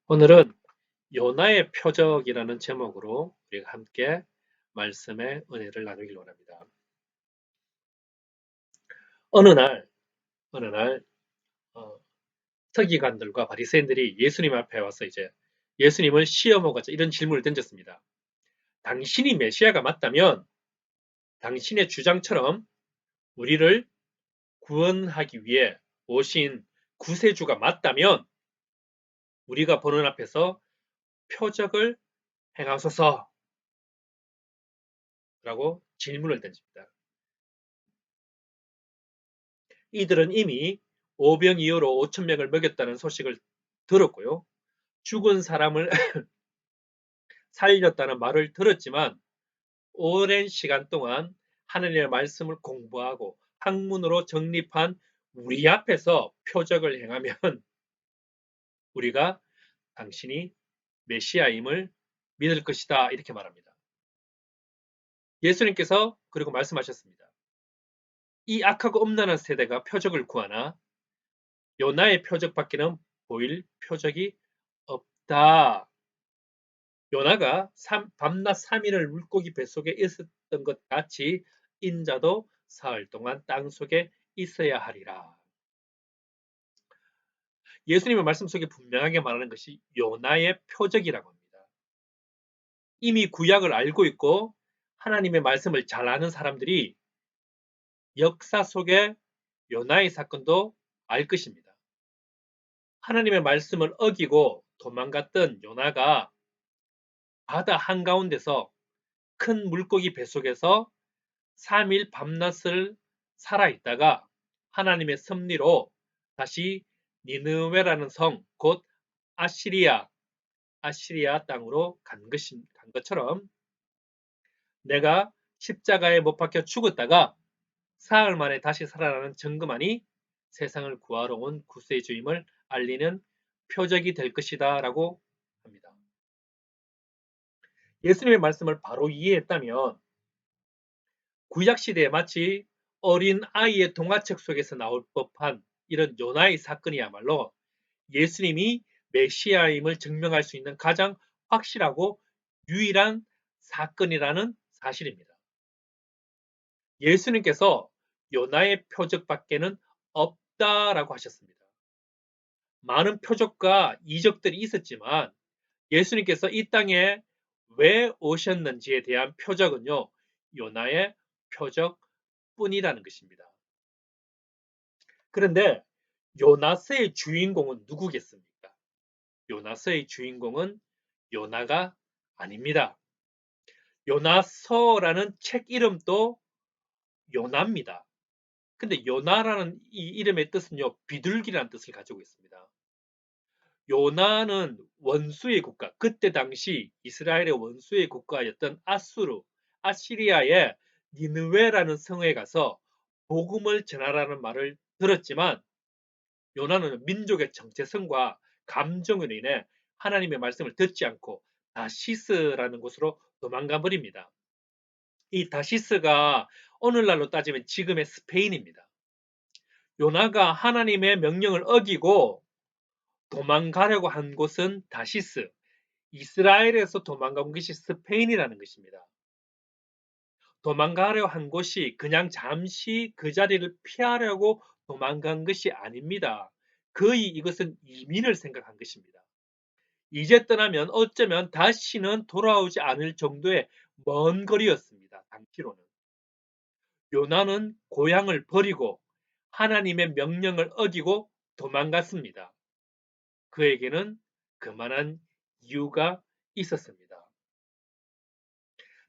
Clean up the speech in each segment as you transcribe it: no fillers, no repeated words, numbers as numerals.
오늘은 요나의 표적이라는 제목으로 우리가 함께 말씀의 은혜를 나누길 원합니다. 어느 날, 어느 날, 어, 서기관들과 바리새인들이 예수님 앞에 와서 이제 예수님을 시험하고자 이런 질문을 던졌습니다. 당신이 메시아가 맞다면 당신의 주장처럼 우리를 구원하기 위해 오신 구세주가 맞다면 우리가 보는 앞에서 표적을 행하소서라고 질문을 던집니다. 이들은 이미 오병이어로 5천 명을 먹였다는 소식을 들었고요. 죽은 사람을 살렸다는 말을 들었지만 오랜 시간 동안 하느님의 말씀을 공부하고 학문으로 정립한 우리 앞에서 표적을 행하면 우리가 당신이 메시아임을 믿을 것이다. 이렇게 말합니다. 예수님께서 그리고 말씀하셨습니다. 이 악하고 엄란한 세대가 표적을 구하나 요나의 표적밖에는 보일 표적이 없다. 요나가 밤낮 3일을 물고기 뱃속에 있었던 것 같이 인자도 사흘 동안 땅속에 있어야 하리라. 예수님의 말씀 속에 분명하게 말하는 것이 요나의 표적이라고 합니다. 이미 구약을 알고 있고 하나님의 말씀을 잘 아는 사람들이 역사 속에 요나의 사건도 알 것입니다. 하나님의 말씀을 어기고 도망갔던 요나가 바다 한가운데서 큰 물고기 뱃속에서 3일 밤낮을 살아있다가 하나님의 섭리로 다시 니느웨라는 성, 곧 아시리아 땅으로 간 것처럼 내가 십자가에 못 박혀 죽었다가 사흘 만에 다시 살아나는 증거만이 세상을 구하러 온 구세주임을 알리는 표적이 될 것이다 라고 합니다. 예수님의 말씀을 바로 이해했다면 구약시대에 마치 어린 아이의 동화책 속에서 나올 법한 이런 요나의 사건이야말로 예수님이 메시아임을 증명할 수 있는 가장 확실하고 유일한 사건이라는 사실입니다. 예수님께서 요나의 표적밖에는 없다라고 하셨습니다. 많은 표적과 이적들이 있었지만 예수님께서 이 땅에 왜 오셨는지에 대한 표적은요, 요나의 표적뿐이라는 것입니다. 그런데 요나서의 주인공은 누구겠습니까? 요나서의 주인공은 요나가 아닙니다. 요나서라는 책 이름도 요나입니다. 근데 요나라는 이 이름의 뜻은요, 비둘기라는 뜻을 가지고 있습니다. 요나는 원수의 국가, 그때 당시 이스라엘의 원수의 국가였던 아시리아의 니느웨라는 성에 가서 복음을 전하라는 말을 들었지만 요나는 민족의 정체성과 감정으로 인해 하나님의 말씀을 듣지 않고 다시스라는 곳으로 도망가 버립니다. 이 다시스가 오늘날로 따지면 지금의 스페인입니다. 요나가 하나님의 명령을 어기고 도망가려고 한 곳은 다시스, 이스라엘에서 도망간 것이 스페인이라는 것입니다. 도망가려 한 곳이 그냥 잠시 그 자리를 피하려고 도망간 것이 아닙니다. 거의 이것은 이민을 생각한 것입니다. 이제 떠나면 어쩌면 다시는 돌아오지 않을 정도의 먼 거리였습니다. 당시로는. 요나는 고향을 버리고 하나님의 명령을 어기고 도망갔습니다. 그에게는 그만한 이유가 있었습니다.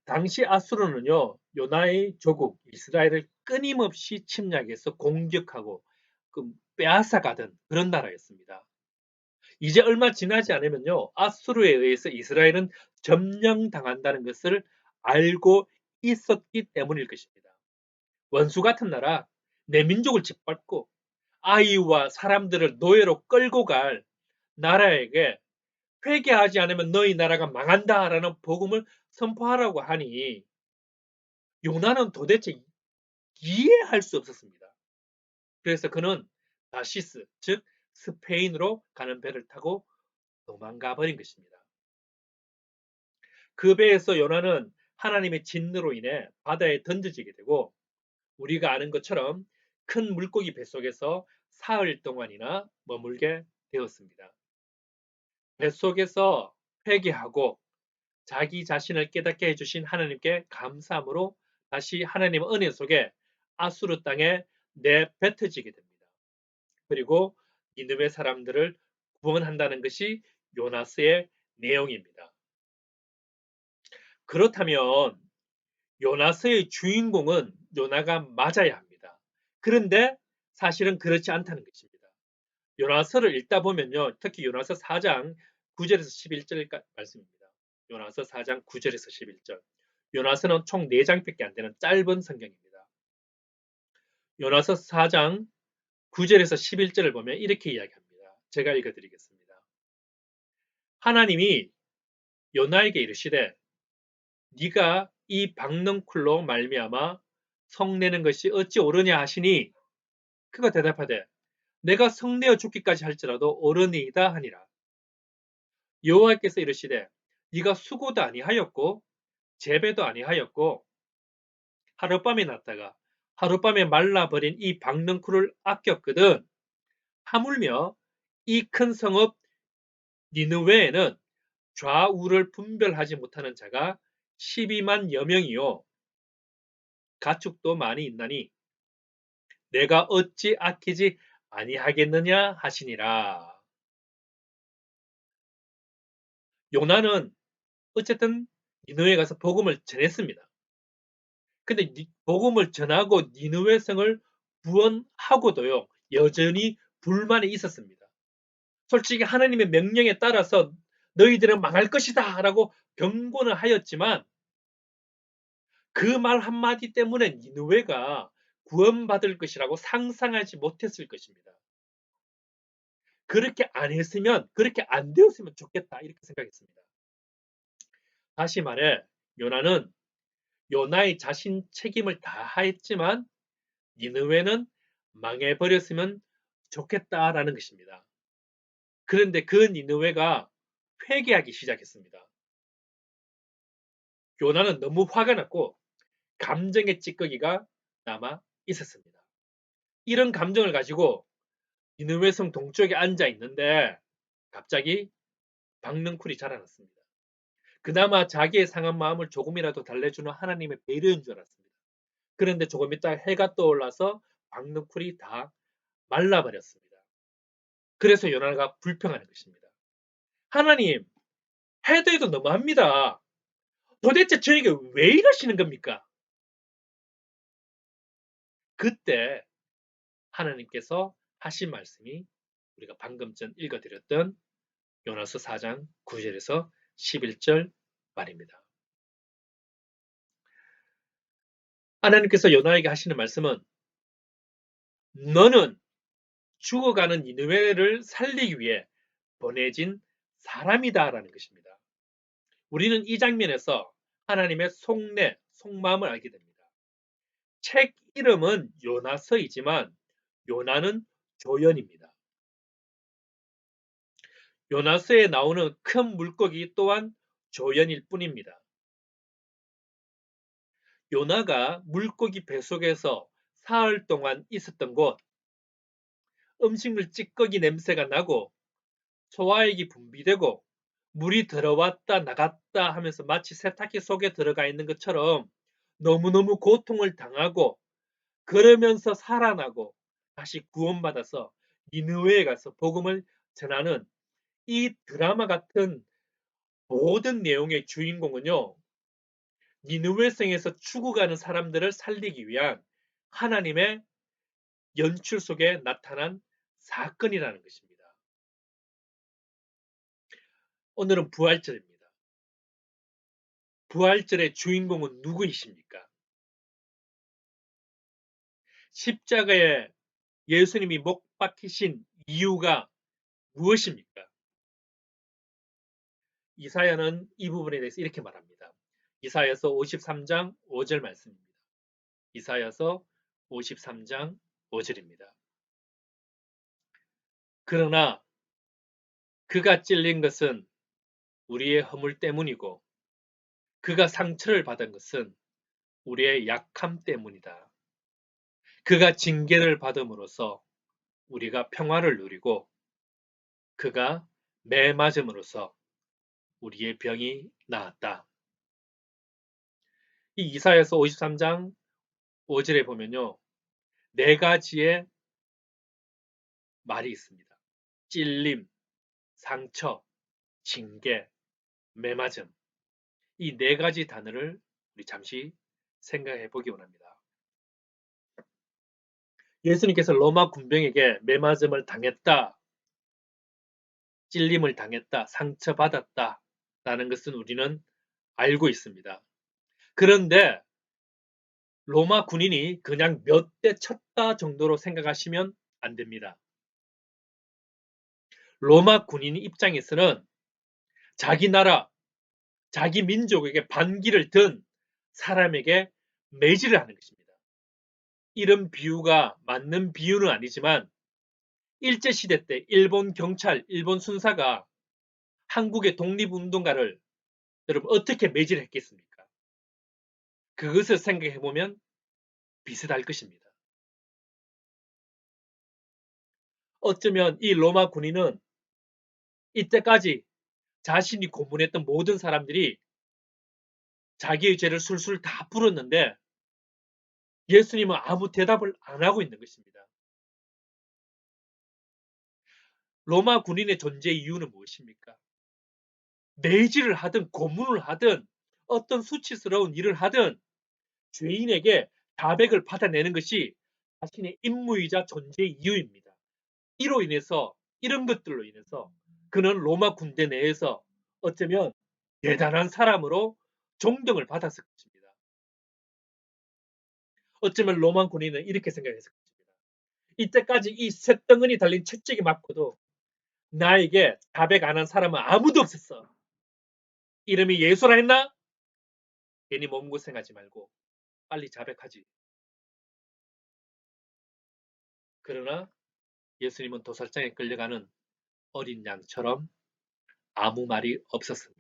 당시 아수르는요, 요나의 조국 이스라엘을 끊임없이 침략해서 공격하고 빼앗아가던 그런 나라였습니다. 이제 얼마 지나지 않으면요, 아수르에 의해서 이스라엘은 점령당한다는 것을 알고 있었기 때문일 것입니다. 원수 같은 나라, 내 민족을 짓밟고 아이와 사람들을 노예로 끌고 갈 나라에게 회개하지 않으면 너희 나라가 망한다라는 복음을 선포하라고 하니 요나는 도대체 이해할 수 없었습니다. 그래서 그는 다시스, 즉 스페인으로 가는 배를 타고 도망가 버린 것입니다. 그 배에서 요나는 하나님의 진노로 인해 바다에 던져지게 되고 우리가 아는 것처럼 큰 물고기 뱃속에서 사흘 동안이나 머물게 되었습니다. 뱃속에서 회개하고 자기 자신을 깨닫게 해주신 하나님께 감사함으로 다시 하나님의 은혜 속에 아수르 땅에 내뱉어지게 됩니다. 그리고 니느웨 사람들을 구원한다는 것이 요나스의 내용입니다. 그렇다면 요나스의 주인공은 요나가 맞아야 합니다. 그런데 사실은 그렇지 않다는 것입니다. 요나서를 읽다 보면요. 특히 요나서 4장 9절에서 11절 말씀입니다. 요나서 4장 9절에서 11절. 요나서는 총 4장밖에 안 되는 짧은 성경입니다. 요나서 4장 9절에서 11절을 보면 이렇게 이야기합니다. 제가 읽어드리겠습니다. 하나님이 요나에게 이르시되 네가 이 박넝쿨로 말미암아 성내는 것이 어찌 옳으냐 하시니 그가 대답하되 내가 성내어 죽기까지 할지라도 옳으니이다 하니라. 여호와께서 이르시되 네가 수고도 아니하였고 재배도 아니하였고 하룻밤에 났다가 하룻밤에 말라버린 이 박넝쿨을 아꼈거든 하물며 이 큰 성읍 니느웨에는 좌우를 분별하지 못하는 자가 12만 여명이요 가축도 많이 있나니 내가 어찌 아끼지 아니하겠느냐 하시니라. 요나는 어쨌든 니느웨에 가서 복음을 전했습니다. 근데 복음을 전하고 니느웨 성을 구원하고도요 여전히 불만이 있었습니다. 솔직히 하나님의 명령에 따라서 너희들은 망할 것이다 라고 경고는 하였지만 그 말 한마디 때문에 니느웨가 구원받을 것이라고 상상하지 못했을 것입니다. 그렇게 안 했으면 그렇게 안 되었으면 좋겠다 이렇게 생각했습니다. 다시 말해 요나는 요나의 자신 책임을 다했지만 니느웨는 망해버렸으면 좋겠다라는 것입니다. 그런데 그 니느웨가 회개하기 시작했습니다. 요나는 너무 화가 났고 감정의 찌꺼기가 남아 있었습니다. 이런 감정을 가지고 니느웨 성 동쪽에 앉아 있는데 갑자기 박능쿨이 자라났습니다. 그나마 자기의 상한 마음을 조금이라도 달래주는 하나님의 배려인 줄 알았습니다. 그런데 조금 있다 해가 떠올라서 박능쿨이 다 말라버렸습니다. 그래서 요나가 불평하는 것입니다. 하나님, 해도 해도 너무합니다. 도대체 저에게 왜 이러시는 겁니까? 그때 하나님께서 하신 말씀이 우리가 방금 전 읽어드렸던 요나서 4장 9절에서 11절 말입니다. 하나님께서 요나에게 하시는 말씀은 너는 죽어가는 니느웨를 살리기 위해 보내진 사람이다라는 것입니다. 우리는 이 장면에서 하나님의 속내, 속마음을 알게 됩니다. 책 이름은 요나서이지만 요나는 조연입니다. 요나서에 나오는 큰 물고기 또한 조연일 뿐입니다. 요나가 물고기 뱃속에서 사흘 동안 있었던 곳, 음식물 찌꺼기 냄새가 나고 소화액이 분비되고 물이 들어왔다 나갔다 하면서 마치 세탁기 속에 들어가 있는 것처럼 너무너무 고통을 당하고 그러면서 살아나고 다시 구원받아서 니느웨에 가서 복음을 전하는 이 드라마 같은 모든 내용의 주인공은요. 니느웨 성에서 죽어가는 사람들을 살리기 위한 하나님의 연출 속에 나타난 사건이라는 것입니다. 오늘은 부활절입니다. 부활절의 주인공은 누구이십니까? 십자가에 예수님이 못 박히신 이유가 무엇입니까? 이사야는 이 부분에 대해서 이렇게 말합니다. 이사야서 53장 5절 말씀입니다. 이사야서 53장 5절입니다. 그러나 그가 찔린 것은 우리의 허물 때문이고 그가 상처를 받은 것은 우리의 약함 때문이다. 그가 징계를 받음으로써 우리가 평화를 누리고 그가 매 맞음으로써 우리의 병이 나았다. 이 이사야서 53장 5절에 보면요. 네 가지의 말이 있습니다. 찔림, 상처, 징계, 매맞음. 이 네 가지 단어를 우리 잠시 생각해 보기 원합니다. 예수님께서 로마 군병에게 매맞음을 당했다, 찔림을 당했다, 상처받았다 라는 것은 우리는 알고 있습니다. 그런데 로마 군인이 그냥 몇 대 쳤다 정도로 생각하시면 안 됩니다. 로마 군인 입장에서는 자기 나라, 자기 민족에게 반기를 든 사람에게 매질을 하는 것입니다. 이런 비유가 맞는 비유는 아니지만 일제시대 때 일본 경찰, 일본 순사가 한국의 독립운동가를 여러분 어떻게 매질했겠습니까? 그것을 생각해보면 비슷할 것입니다. 어쩌면 이 로마 군인은 이때까지 자신이 고문했던 모든 사람들이 자기의 죄를 술술 다 풀었는데 예수님은 아무 대답을 안 하고 있는 것입니다. 로마 군인의 존재 이유는 무엇입니까? 매질을 하든 고문을 하든 어떤 수치스러운 일을 하든 죄인에게 자백을 받아내는 것이 자신의 임무이자 존재 이유입니다. 이로 인해서 이런 것들로 인해서 그는 로마 군대 내에서 어쩌면 대단한 사람으로 존경을 받았을 것입니다. 어쩌면 로마 군인은 이렇게 생각했을 것입니다. 이때까지 이 쇳덩어리 달린 채찍이 맞고도 나에게 자백 안 한 사람은 아무도 없었어. 이름이 예수라 했나? 괜히 몸고생하지 말고 빨리 자백하지. 그러나 예수님은 도살장에 끌려가는 어린 양처럼 아무 말이 없었습니다.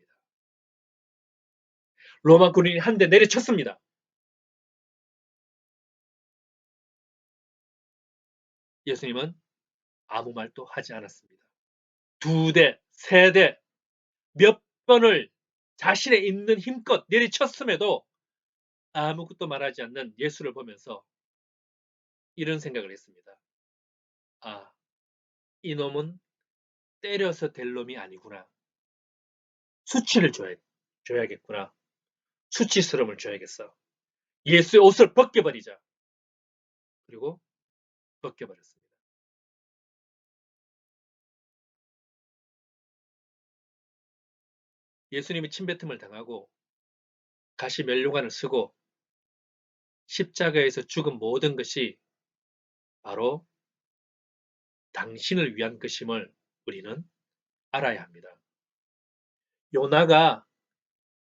로마 군인이 한 대 내려쳤습니다. 예수님은 아무 말도 하지 않았습니다. 두 대, 세 대, 몇 번을 자신의 있는 힘껏 내리쳤음에도 아무것도 말하지 않는 예수를 보면서 이런 생각을 했습니다. 아, 이놈은 때려서 될 놈이 아니구나. 수치를 줘야겠구나. 수치스러움을 줘야겠어. 예수의 옷을 벗겨버리자. 그리고 벗겨버렸습니다. 예수님이 침뱉음을 당하고 가시 면류관을 쓰고 십자가에서 죽은 모든 것이 바로 당신을 위한 것임을 우리는 알아야 합니다. 요나가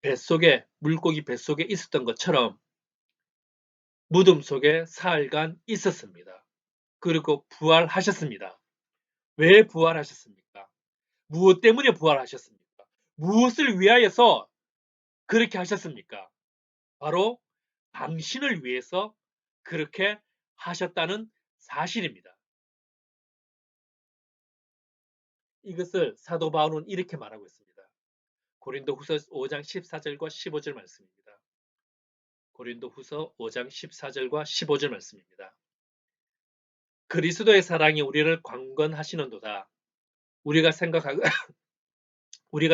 뱃속에 물고기 뱃속에 있었던 것처럼 무덤 속에 사흘간 있었습니다. 그리고 부활하셨습니다. 왜 부활하셨습니까? 무엇 때문에 부활하셨습니까? 무엇을 위하여서 그렇게 하셨습니까? 바로 당신을 위해서 그렇게 하셨다는 사실입니다. 이것을 사도 바울은 이렇게 말하고 있습니다. 고린도후서 5장 14절과 15절 말씀입니다. 고린도후서 5장 14절과 15절 말씀입니다. 그리스도의 사랑이 우리를 강권하시는도다. 우리가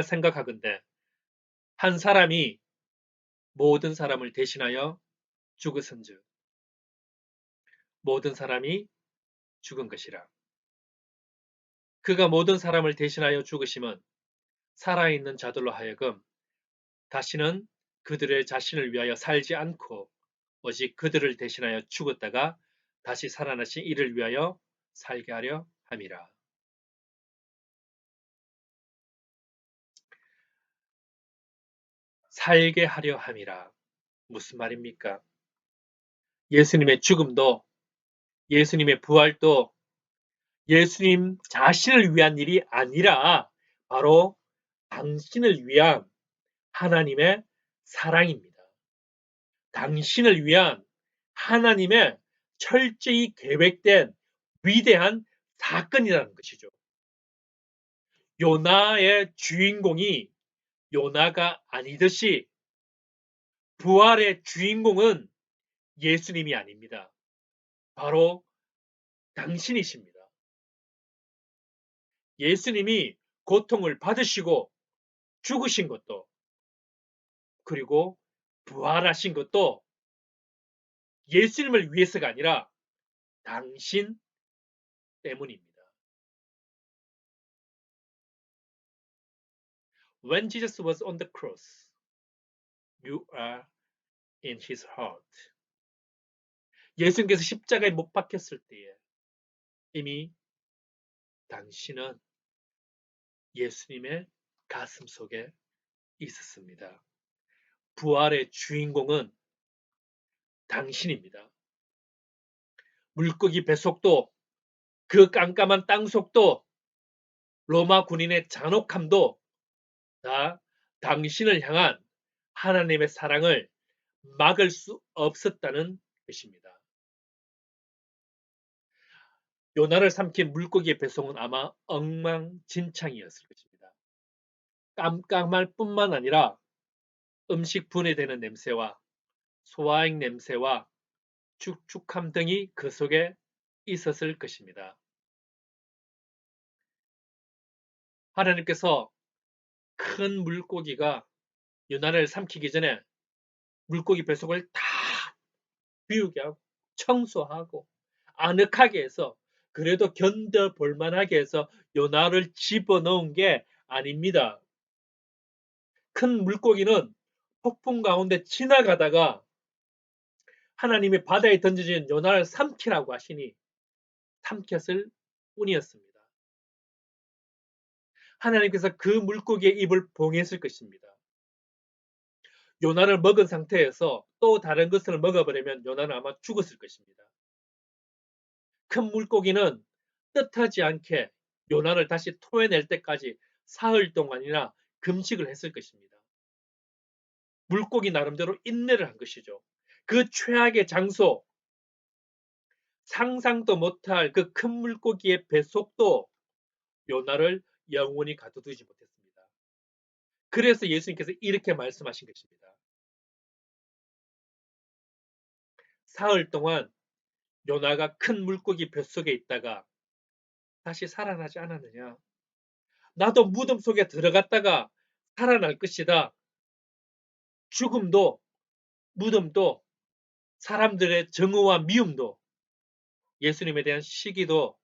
생각하건대 한 사람이 모든 사람을 대신하여 죽으선즉 모든 사람이 죽은 것이라. 그가 모든 사람을 대신하여 죽으심은 살아있는 자들로 하여금 다시는 그들의 자신을 위하여 살지 않고 오직 그들을 대신하여 죽었다가 다시 살아나신 이를 위하여 살게 하려 함이라. 살게 하려 함이라. 무슨 말입니까? 예수님의 죽음도 예수님의 부활도 예수님 자신을 위한 일이 아니라 바로 당신을 위한 하나님의 사랑입니다. 당신을 위한 하나님의 철저히 계획된 위대한 사건이라는 것이죠. 요나의 주인공이 요나가 아니듯이 부활의 주인공은 예수님이 아닙니다. 바로 당신이십니다. 예수님이 고통을 받으시고 죽으신 것도, 그리고 부활하신 것도 예수님을 위해서가 아니라 당신 때문입니다. When Jesus was on the cross, you are in his heart. 예수님께서 십자가에 못 박혔을 때에 이미 당신은 예수님의 가슴 속에 있었습니다. 부활의 주인공은 당신입니다. 물고기 뱃속도, 그 깜깜한 땅속도, 로마 군인의 잔혹함도 다 당신을 향한 하나님의 사랑을 막을 수 없었다는 것입니다. 요나를 삼킨 물고기의 배송은 아마 엉망진창이었을 것입니다. 깜깜할 뿐만 아니라 음식 분해되는 냄새와 소화액 냄새와 축축함 등이 그 속에 있었을 것입니다. 하나님께서 큰 물고기가 요나를 삼키기 전에 물고기 뱃속을 다 비우게 하고 청소하고 아늑하게 해서 그래도 견뎌볼 만하게 해서 요나를 집어넣은 게 아닙니다. 큰 물고기는 폭풍 가운데 지나가다가 하나님이 바다에 던져진 요나를 삼키라고 하시니 삼켰을 뿐이었습니다. 하나님께서 그 물고기의 입을 봉했을 것입니다. 요나를 먹은 상태에서 또 다른 것을 먹어버리면 요나는 아마 죽었을 것입니다. 큰 물고기는 뜻하지 않게 요나를 다시 토해낼 때까지 사흘 동안이나 금식을 했을 것입니다. 물고기 나름대로 인내를 한 것이죠. 그 최악의 장소, 상상도 못할 그 큰 물고기의 뱃속도 요나를 영원히 가둬두지 못했습니다. 그래서 예수님께서 이렇게 말씀하신 것입니다. 사흘 동안 요나가 큰 물고기 뱃속에 있다가 다시 살아나지 않았느냐. 나도 무덤 속에 들어갔다가 살아날 것이다. 죽음도 무덤도 사람들의 정오와 미움도 예수님에 대한 시기도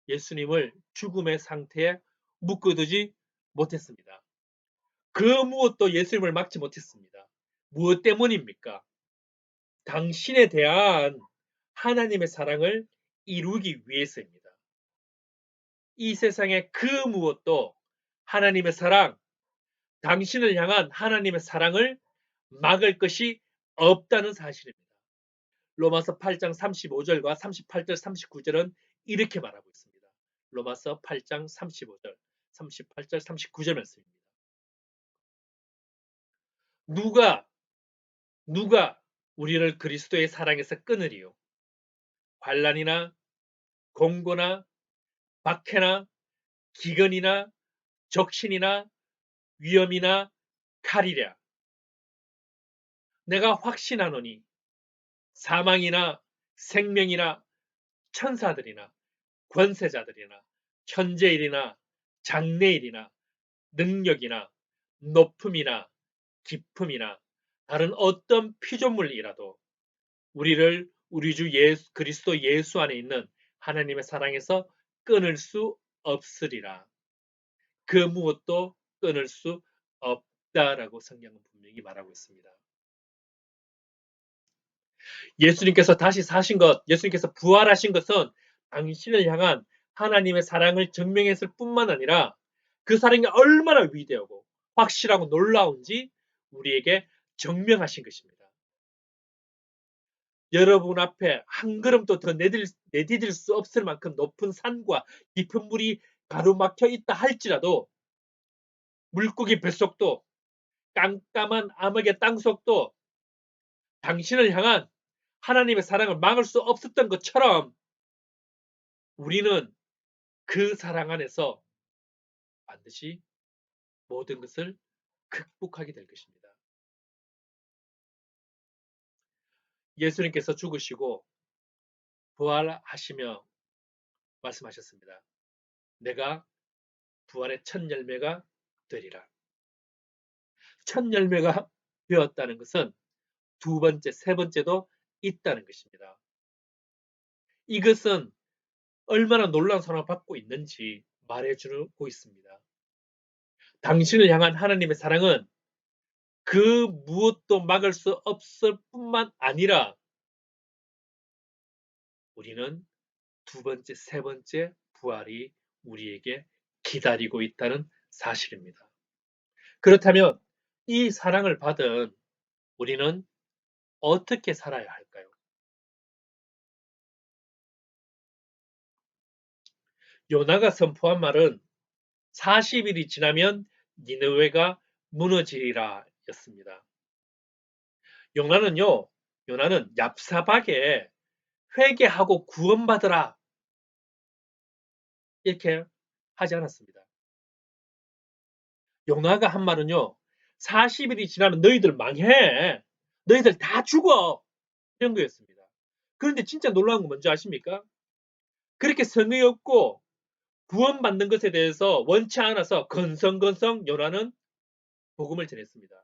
예수님을 죽음의 상태에 묶어두지 못했습니다. 그 무엇도 예수님을 막지 못했습니다. 무엇 때문입니까? 당신에 대한 하나님의 사랑을 이루기 위해서입니다. 이 세상의 그 무엇도 하나님의 사랑, 당신을 향한 하나님의 사랑을 막을 것이 없다는 사실입니다. 로마서 8장 35절과 38절, 39절은 이렇게 말하고 있습니다. 로마서 8장 35절, 38절, 39절 말씀입니다. 누가 우리를 그리스도의 사랑에서 끊으리요? 환난이나 공고나 박해나 기근이나 적신이나 위험이나 칼이랴. 내가 확신하노니 사망이나 생명이나 천사들이나 권세자들이나 현재일이나 장래일이나 능력이나 높음이나 깊음이나 다른 어떤 피조물이라도 우리를 우리 주 예수 그리스도 예수 안에 있는 하나님의 사랑에서 끊을 수 없으리라. 그 무엇도 끊을 수 없다라고 성경은 분명히 말하고 있습니다. 예수님께서 다시 사신 것, 예수님께서 부활하신 것은 당신을 향한 하나님의 사랑을 증명했을 뿐만 아니라 그 사랑이 얼마나 위대하고 확실하고 놀라운지 우리에게 증명하신 것입니다. 여러분 앞에 한 걸음도 더 내디딜 수 없을 만큼 높은 산과 깊은 물이 가로막혀 있다 할지라도 물고기 뱃속도, 깜깜한 암흑의 땅속도 당신을 향한 하나님의 사랑을 막을 수 없었던 것처럼 우리는 그 사랑 안에서 반드시 모든 것을 극복하게 될 것입니다. 예수님께서 죽으시고 부활하시며 말씀하셨습니다. 내가 부활의 첫 열매가 되리라. 첫 열매가 되었다는 것은 두 번째, 세 번째도 있다는 것입니다. 이것은 얼마나 놀라운 사랑을 받고 있는지 말해주고 있습니다. 당신을 향한 하나님의 사랑은 그 무엇도 막을 수 없을 뿐만 아니라 우리는 두 번째, 세 번째 부활이 우리에게 기다리고 있다는 사실입니다. 그렇다면 이 사랑을 받은 우리는 어떻게 살아야 할까요? 요나가 선포한 말은 40일이 지나면 니느웨가 무너지리라 였습니다. 요나는 얍사박에 회개하고 구원받으라 이렇게 하지 않았습니다. 요나가 한 말은요. 40일이 지나면 너희들 망해. 너희들 다 죽어. 이런 거였습니다. 그런데 진짜 놀라운 건 뭔지 아십니까? 그렇게 성의 없고 구원받는 것에 대해서 원치 않아서 건성건성 요나는 복음을 전했습니다.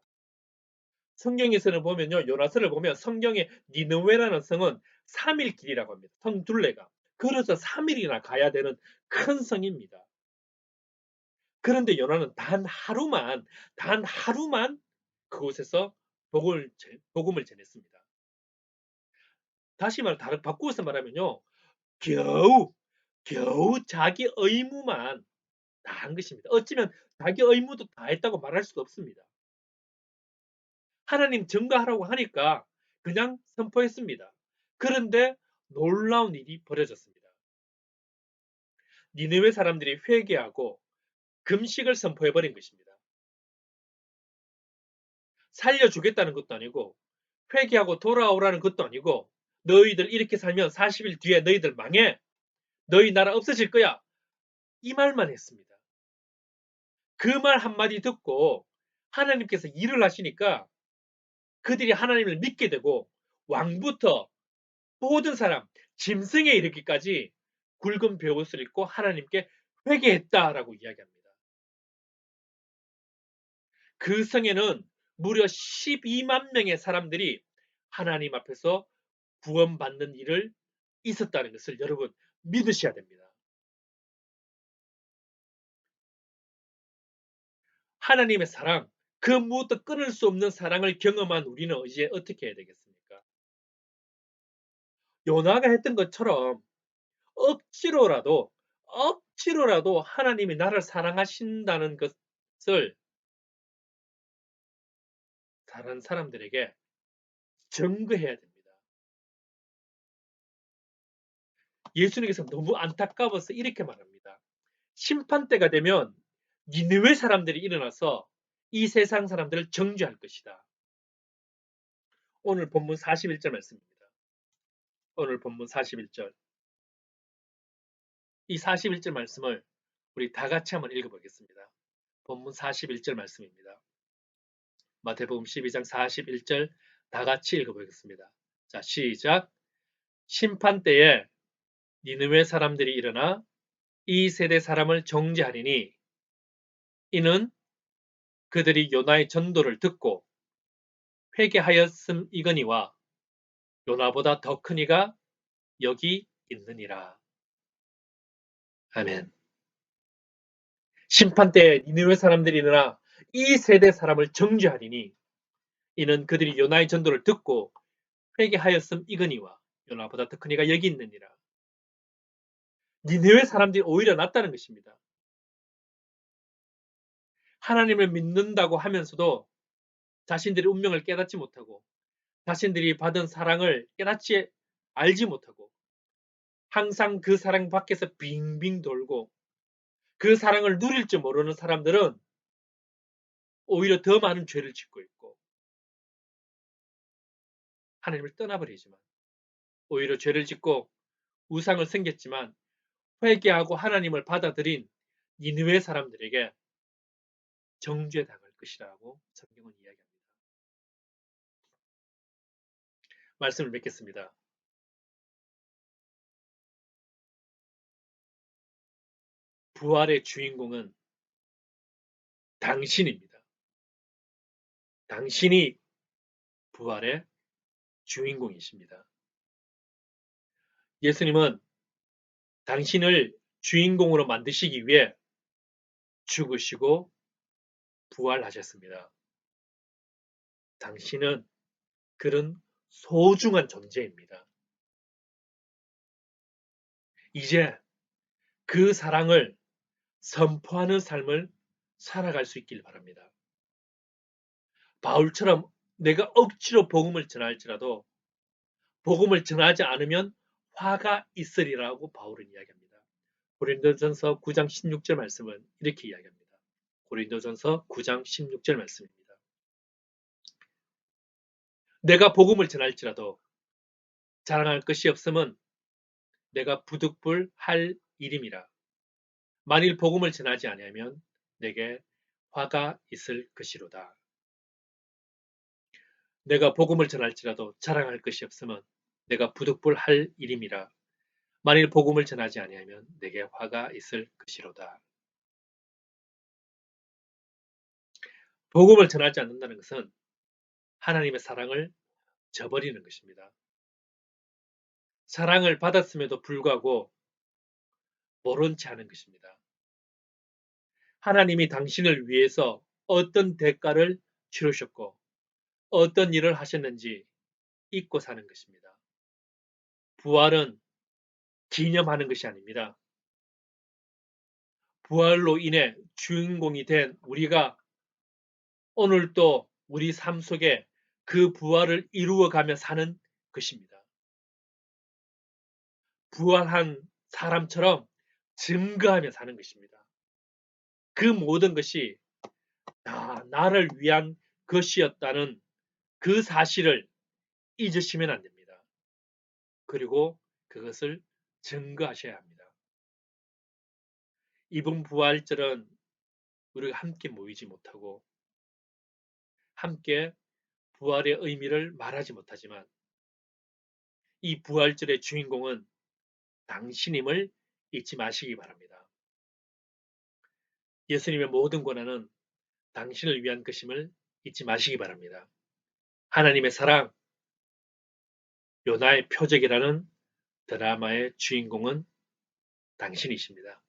성경에서는 보면요. 요나서를 보면 성경에 니느웨라는 성은 3일 길이라고 합니다. 성 둘레가. 그래서 3일이나 가야 되는 큰 성입니다. 그런데 요나는 단 하루만 그곳에서 복음을 전했습니다. 다시 바꾸어서 말하면요. 겨우 자기 의무만 다 한 것입니다. 어찌면 자기 의무도 다 했다고 말할 수도 없습니다. 하나님 증거하라고 하니까 그냥 선포했습니다. 그런데 놀라운 일이 벌어졌습니다. 니느웨 사람들이 회개하고 금식을 선포해버린 것입니다. 살려주겠다는 것도 아니고 회개하고 돌아오라는 것도 아니고 너희들 이렇게 살면 40일 뒤에 너희들 망해. 너희 나라 없어질 거야. 이 말만 했습니다. 그 말 한마디 듣고 하나님께서 일을 하시니까 그들이 하나님을 믿게 되고 왕부터 모든 사람, 짐승에 이르기까지 굵은 벼옷을 입고 하나님께 회개했다라고 이야기합니다. 그 성에는 무려 12만 명의 사람들이 하나님 앞에서 구원받는 일을 있었다는 것을 여러분 믿으셔야 됩니다. 하나님의 사랑, 그 무엇도 끊을 수 없는 사랑을 경험한 우리는 이제 어떻게 해야 되겠습니까? 요나가 했던 것처럼 억지로라도 하나님이 나를 사랑하신다는 것을 다른 사람들에게 증거해야 됩니다. 예수님께서 너무 안타까워서 이렇게 말합니다. 심판 때가 되면 니느웨 사람들이 일어나서 이 세상 사람들을 정죄할 것이다. 오늘 본문 41절 말씀입니다. 오늘 본문 41절. 이 41절 말씀을 우리 다 같이 한번 읽어보겠습니다. 본문 41절 말씀입니다. 마태복음 12장 41절 다 같이 읽어보겠습니다. 자, 시작. 심판 때에 니느웨 사람들이 일어나 이 세대 사람을 정죄하리니 이는 그들이 요나의 전도를 듣고 회개하였음이거니와 요나보다 더 큰 이가 여기 있느니라. 아멘. 심판 때에 니느웨 사람들이 일어나 이 세대 사람을 정죄하리니 이는 그들이 요나의 전도를 듣고 회개하였음이거니와 요나보다 더 큰 이가 여기 있느니라. 니느웨 사람들이 오히려 낫다는 것입니다. 하나님을 믿는다고 하면서도 자신들의 운명을 깨닫지 못하고 자신들이 받은 사랑을 깨닫지 알지 못하고 항상 그 사랑 밖에서 빙빙 돌고 그 사랑을 누릴 줄 모르는 사람들은 오히려 더 많은 죄를 짓고 있고 하나님을 떠나버리지만 오히려 죄를 짓고 우상을 섬겼지만 회개하고 하나님을 받아들인 니느웨 사람들에게 정죄 당할 것이라고 성경은 이야기합니다. 말씀을 맺겠습니다. 부활의 주인공은 당신입니다. 당신이 부활의 주인공이십니다. 예수님은 당신을 주인공으로 만드시기 위해 죽으시고 부활하셨습니다. 당신은 그런 소중한 존재입니다. 이제 그 사랑을 선포하는 삶을 살아갈 수 있길 바랍니다. 바울처럼 내가 억지로 복음을 전할지라도 복음을 전하지 않으면 화가 있으리라고 바울은 이야기합니다. 고린도전서 9장 16절 말씀은 이렇게 이야기합니다. 고린도전서 9장 16절 말씀입니다. 내가 복음을 전할지라도 자랑할 것이 없으면 내가 부득불할 일임이라. 만일 복음을 전하지 아니하면 내게 화가 있을 것이로다. 내가 복음을 전할지라도 자랑할 것이 없으면 내가 부득불할 일임이라. 만일 복음을 전하지 아니하면 내게 화가 있을 것이로다. 복음을 전하지 않는다는 것은 하나님의 사랑을 저버리는 것입니다. 사랑을 받았음에도 불구하고 모른 채 하는 것입니다. 하나님이 당신을 위해서 어떤 대가를 치르셨고 어떤 일을 하셨는지 잊고 사는 것입니다. 부활은 기념하는 것이 아닙니다. 부활로 인해 주인공이 된 우리가 오늘도 우리 삶 속에 그 부활을 이루어가며 사는 것입니다. 부활한 사람처럼 증거하며 사는 것입니다. 그 모든 것이 다 나를 위한 것이었다는 그 사실을 잊으시면 안 됩니다. 그리고 그것을 증거하셔야 합니다. 이번 부활절은 우리가 함께 모이지 못하고 함께 부활의 의미를 말하지 못하지만 이 부활절의 주인공은 당신임을 잊지 마시기 바랍니다. 예수님의 모든 권한은 당신을 위한 것임을 잊지 마시기 바랍니다. 하나님의 사랑, 요나의 표적이라는 드라마의 주인공은 당신이십니다.